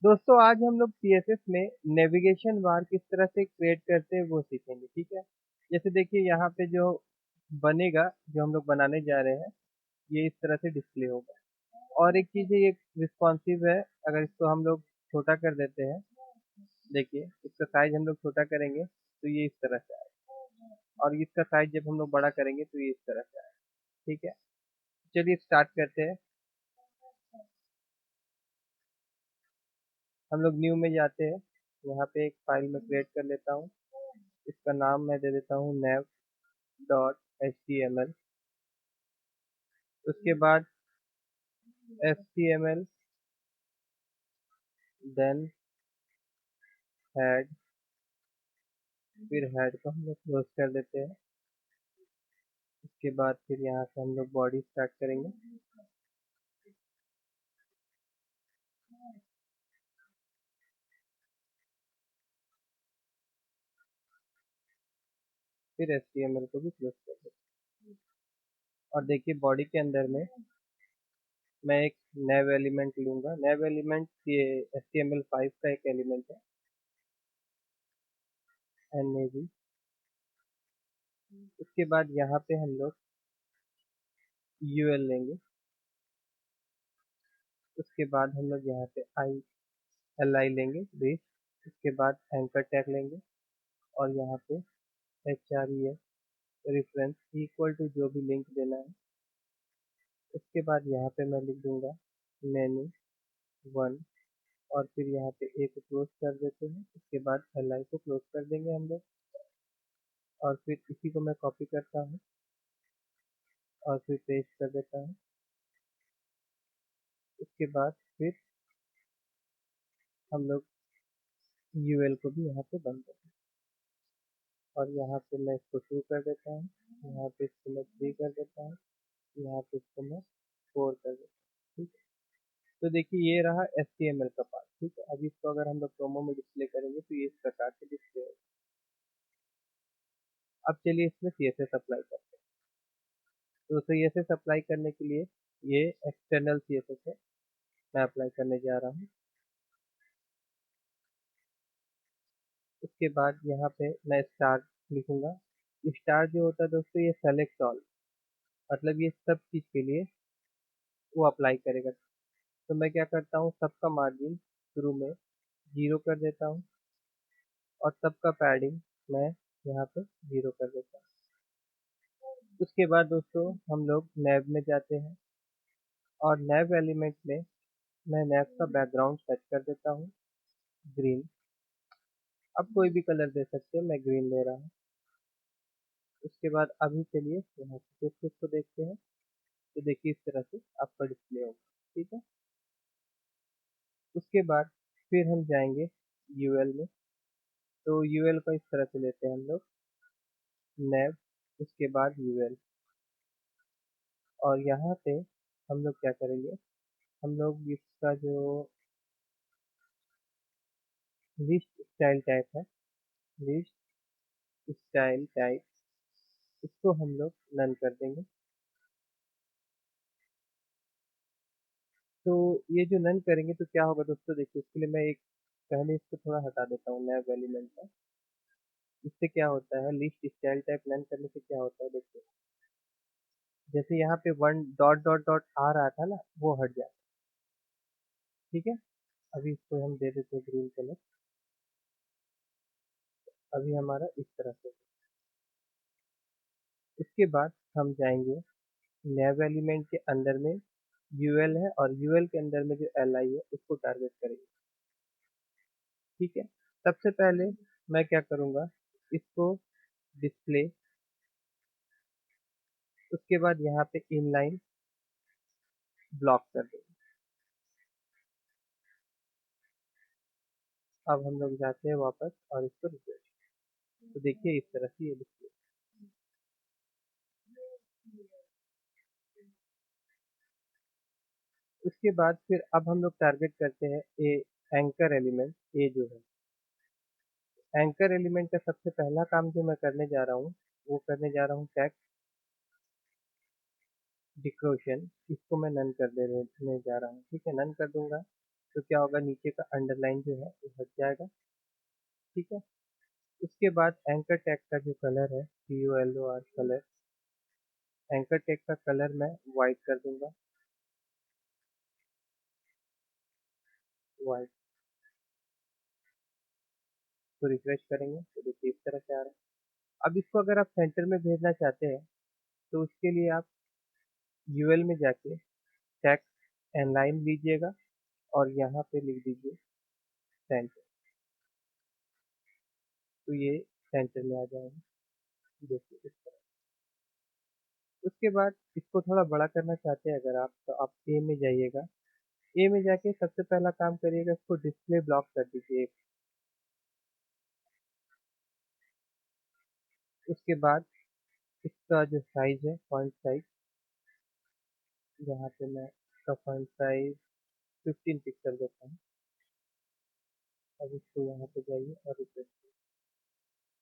दोस्तों आज हम लोग सीएसएस में नेविगेशन बार किस तरह से क्रिएट करते हैं वो सीखेंगे, ठीक है। जैसे देखिए यहाँ पे जो बनेगा, जो हम लोग बनाने जा रहे हैं, ये इस तरह से डिस्प्ले होगा। और एक चीज़ है, ये रिस्पॉन्सिव है। अगर इसको हम लोग छोटा कर देते हैं, देखिए इसका साइज हम लोग छोटा करेंगे तो ये इस तरह से आएगा, और इसका साइज जब हम लोग बड़ा करेंगे तो ये इस तरह से आएगा, ठीक है। चलिए स्टार्ट करते हैं। हम लोग न्यू में जाते हैं। यहाँ पे एक फाइल में क्रिएट कर लेता हूँ। इसका नाम मैं दे देता हूँ nav.html। उसके बाद html, देन हेड, फिर हेड को हम लोग क्लोज कर देते हैं। उसके बाद फिर यहाँ से हम लोग बॉडी स्टार्ट करेंगे। फिर html को भी क्लोज कर देते हैं। और देखिए बॉडी के अंदर में मैं एक नैव एलिमेंट लूंगा। नैव एलिमेंट ये HTML5 का एक एलिमेंट है, nav। उसके बाद यहाँ पे हम लोग ul लेंगे। उसके बाद हम लोग यहाँ पे li लेंगे, ब्रीफ। उसके बाद एंकर टैग लेंगे, और यहाँ पे href रेफरेंस इक्वल टू जो भी लिंक देना है। उसके बाद यहाँ पे मैं लिख दूंगा मेनू वन, और फिर यहाँ पे ए को क्लोज कर देते हैं। उसके बाद li को क्लोज कर देंगे हम लोग, और फिर इसी को मैं कॉपी करता हूँ और फिर पेस्ट कर देता हूँ। उसके बाद फिर हम लोग ul को भी यहाँ पे बंद कर देते हैं, और यहाँ पे मैं इसको 2 कर देता हूँ, यहाँ पे इसको मैं 3 कर देता हूँ, यहाँ पे इसको मैं 4 कर देता हूँ, ठीक है। तो देखिए ये रहा HTML का पार्ट, ठीक है। अभी इसको अगर हम लोग प्रोमो में डिस्प्ले करेंगे तो ये इस प्रकार से डिस्प्ले होगा। अब चलिए इसमें CSS अप्लाई करते हैं। तो CSS अप्लाई करने के लिए ये एक्सटर्नल CSS है, मैं अप्लाई करने जा रहा हूँ। उसके बाद यहाँ पे मैं स्टार लिखूंगा। स्टार जो होता है दोस्तों, ये सेलेक्ट ऑल, मतलब ये सब चीज़ के लिए वो अप्लाई करेगा। तो मैं क्या करता हूँ, सबका मार्जिन शुरू में 0 कर देता हूँ, और सबका पैडिंग मैं यहाँ पे 0 कर देता हूँ। उसके बाद दोस्तों हम लोग नैव में जाते हैं, और नैव एलिमेंट में मैं नैव का बैकग्राउंड सेट कर देता हूँ ग्रीन। अब कोई भी कलर दे सकते हैं, मैं ग्रीन ले रहा हूँ। उसके बाद अभी चलिए यहाँ से फिर इसको देखते हैं। तो देखिए इस तरह से आपका डिस्प्ले होगा, ठीक है। उसके बाद फिर हम जाएंगे यूएल में। तो यूएल को इस तरह से लेते हैं हम लोग, नैव, उसके बाद यूएल। और यहाँ पे हम लोग क्या करेंगे, हम लोग इसका जो लिस्ट स्टाइल टाइप है, लिस्ट स्टाइल टाइप, इसको हम लोग नन कर देंगे। तो ये जो नन करेंगे तो क्या होगा दोस्तों, देखिए इसके लिए मैं एक पहले इसको थोड़ा हटा देता हूँ नैव एलिमेंट का। इससे क्या होता है, लिस्ट स्टाइल टाइप नन करने से क्या होता है, देखिए जैसे यहाँ पे वन डॉट डॉट डॉट आ रहा था ना, वो हट जाता है, ठीक है। अभी इसको हम दे देते हैं ग्रीन कलर। अभी हमारा इस तरह से। उसके बाद हम जाएंगे नैव एलिमेंट के अंदर में, यूएल है, और यूएल के अंदर में जो li है उसको टारगेट करेंगे, ठीक है। सबसे पहले मैं क्या करूँगा, इसको डिस्प्ले, उसके बाद यहाँ पे इनलाइन ब्लॉक कर देंगे। अब हम लोग जाते हैं वापस और इसको रिफ्रेश, तो देखिए इस तरह से ये डिस्प्ले। उसके बाद फिर अब हम लोग टारगेट करते हैं ए एंकर एलिमेंट, ए जो है एंकर एलिमेंट का सबसे पहला काम जो मैं करने जा रहा हूँ, वो करने जा रहा हूँ टेक्स्ट डिक्रोशन। इसको मैं नन कर देने जा रहा हूँ, ठीक है, नन कर दूंगा। तो क्या होगा, नीचे का अंडरलाइन जो है वो हट जाएगा। ठीक है। उसके बाद एंकर टैग का जो कलर है, COLOR कलर, एंकर टैग का कलर मैं वाइट कर दूंगा, वाइट। तो रिफ्रेश करेंगे तो देखिए इस तरह से आ रहा है। अब इसको अगर आप सेंटर में भेजना चाहते हैं तो उसके लिए आप यूएल में जाके टेक्स्ट एनलाइन लीजिएगा और यहाँ पे लिख दीजिए सेंटर। तो ये सेंटर में आ जाएगा, देखिए इस तरह। उसके बाद इसको थोड़ा बड़ा करना चाहते हैं अगर आप, तो आप ए में जाइएगा। ए में जाके सबसे पहला काम करिएगा, इसको डिस्प्ले ब्लॉक कर दीजिए। उसके बाद इसका जो साइज है, फॉन्ट साइज, यहाँ पे मैं इसका फॉन्ट साइज 15 पिक्सल देता हूँ। अब इसको यहाँ पे जाइए और रिफ्रेश करिए।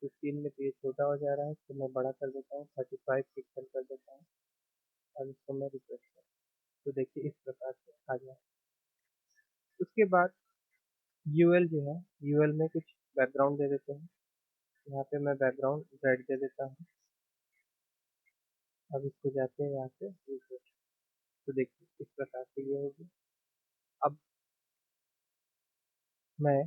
15 में तो ये छोटा हो जा रहा है, तो मैं बड़ा कर देता हूँ, 35 पिक्सल कर देता हूँ। अब इसको मैं रिफ्रेश करता हूँ तो देखिए इस प्रकार से आ जाए। उसके बाद यूएल जो है, यूएल में कुछ बैकग्राउंड दे देते हैं। यहाँ पे मैं बैकग्राउंड रेड दे देता हूँ। अब इसको जाते हैं यहाँ पे रिफ्रेश, तो देखिए इस प्रकार से ये होगी। अब मैं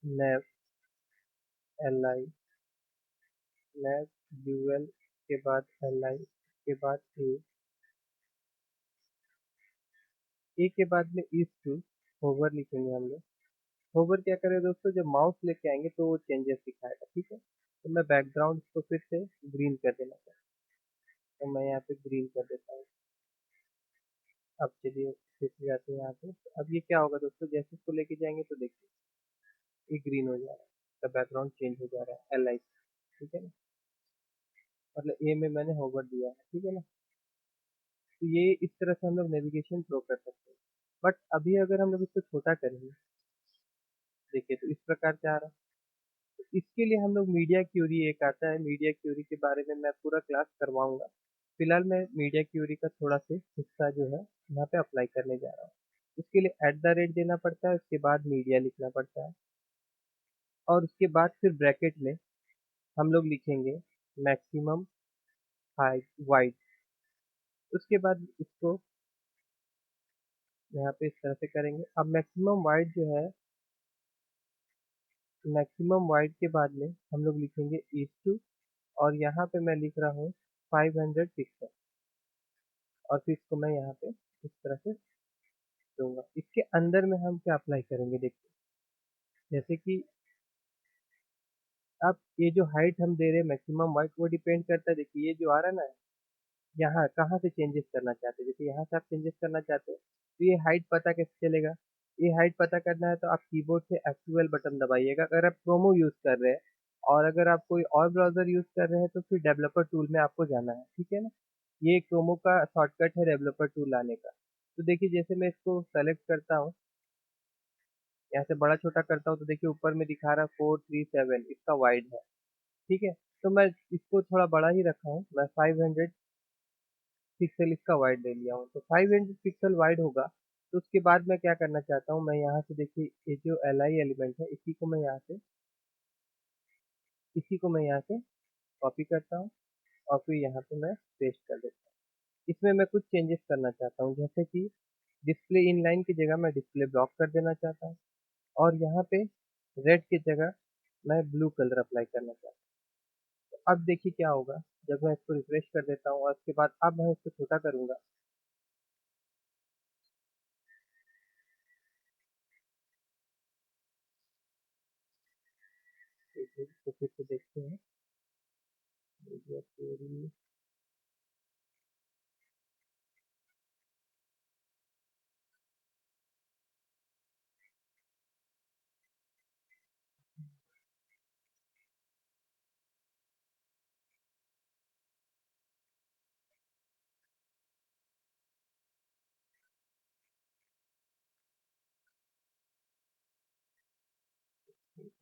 नेव LI, नेव यूएल के बाद LI के बाद ए के बाद में इज टू होवर लिखेंगे हम लोग। होवर क्या करें दोस्तों, जब माउस लेके आएंगे तो वो चेंजेस दिखाएगा। ठीक है। तो मैं बैकग्राउंड को फिर से ग्रीन कर देना चाहता हूँ, तो मैं यहाँ पे ग्रीन कर देता हूँ। अब चलिए फिर से जाते हैं यहाँ पे। तो अब ये क्या होगा दोस्तों, जैसे इसको लेके जाएंगे तो देखिए ये ग्रीन हो जा रहा है, इसका बैकग्राउंड चेंज हो जा रहा है LI। ठीक है ना, मतलब ए में मैंने होवर दिया है। ठीक है ना। तो ये इस तरह से हम लोग नेविगेशन प्रो कर सकते हैं। बट अभी अगर हम लोग इसको छोटा करेंगे, देखिए तो इस प्रकार से आ रहा है। तो इसके लिए हम लोग मीडिया क्यूरी एक आता है, मीडिया क्यूरी के बारे में मैं पूरा क्लास करवाऊंगा। फिलहाल मैं मीडिया क्यूरी का थोड़ा से हिस्सा जो है यहाँ पे अप्लाई करने जा रहा हूँ। उसके लिए @ देना पड़ता है, उसके बाद मीडिया लिखना पड़ता है, और उसके बाद फिर ब्रैकेट में हम लोग लिखेंगे मैक्सिमम हाइट वाइड। उसके बाद इसको यहाँ पे इस तरह से करेंगे। अब मैक्सिमम वाइड जो है, मैक्सिमम वाइड के बाद में हम लोग लिखेंगे इज टू, और यहाँ पे मैं लिख रहा हूँ 500 पिक्सल, और फिर इसको मैं यहाँ पे इस तरह से दूंगा। इसके अंदर में हम क्या अप्लाई करेंगे देखिए, जैसे कि अब ये जो हाइट हम दे रहे हैं मैक्सिमम वाइड, वो डिपेंड करता है। देखिए ये जो आ रहा है ना, यहाँ कहाँ से चेंजेस करना चाहते हैं। जैसे यहाँ से आप चेंजेस करना चाहते हैं तो ये हाइट पता कैसे चलेगा। ये हाइट पता करना है तो आप कीबोर्ड से F12 बटन दबाइएगा अगर आप क्रोमो यूज कर रहे हैं, और अगर आप कोई और ब्राउजर यूज कर रहे हैं तो फिर डेवलपर टूल में आपको जाना है। ठीक है ना, ये क्रोमो का शॉर्टकट है डेवलपर टूल लाने का। तो देखिए जैसे मैं इसको सेलेक्ट करता हूँ, यहाँ से बड़ा छोटा करता हूँ, तो देखिए ऊपर में दिखा रहा है 437, इसका वाइड है। ठीक है। तो मैं इसको थोड़ा बड़ा ही रखा हूँ, मैं 500 पिक्सल इसका वाइड ले लिया हूँ, तो 500 पिक्सल वाइड होगा। तो उसके बाद मैं क्या करना चाहता हूँ, मैं यहाँ से देखिए ये जो LI एलिमेंट है, इसी को मैं यहाँ से कॉपी करता हूँ, और फिर यहाँ पे मैं पेस्ट कर देता हूँ। इसमें मैं कुछ चेंजेस करना चाहता हूँ, जैसे कि डिस्प्ले इनलाइन की जगह मैं डिस्प्ले ब्लॉक कर देना चाहता हूँ, और यहाँ पे रेड की जगह मैं ब्लू कलर अप्लाई करना चाहता हूँ। तो अब देखिए क्या होगा, जब मैं इसको रिफ्रेश कर देता हूँ और उसके बाद अब मैं इसको छोटा करूँगा, तो फिर से देखते हैं। मीडिया थ्योरी,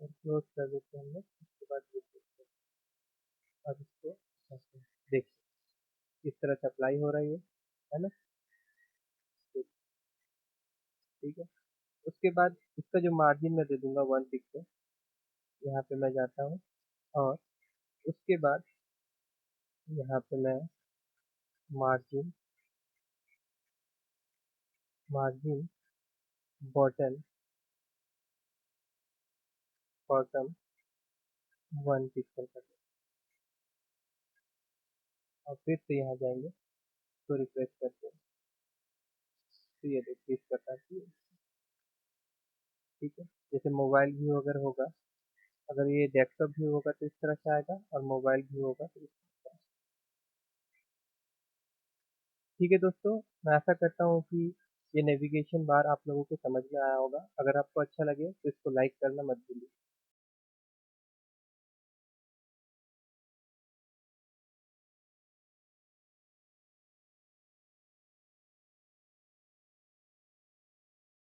और क्लोज कर देते हैं हम लोग। उसके बाद देखते हैं। अब इसको देखिए इस तरह से अप्लाई हो रही है ना। ठीक है। उसके बाद इसका जो मार्जिन मैं दे दूंगा 1 पिक्सल। यहाँ पे मैं जाता हूँ और उसके बाद यहाँ पे मैं margin margin bottom bottom 1 pixel कर दें और फिर से यहाँ जाएंगे तो रिफ्रेश करते हैं, तो ये देखिए इस प्रकार की। ठीक है। जैसे मोबाइल व्यू अगर होगा, अगर ये डेस्कटॉप व्यू होगा तो इस तरह से आएगा और मोबाइल व्यू होगा तो इस तरह से आएगा। ठीक है दोस्तों, मैं आशा करता हूँ कि ये नेविगेशन बार आप लोगों को समझ में आया होगा। अगर आपको अच्छा लगे तो इसको लाइक करना मत भूलिए।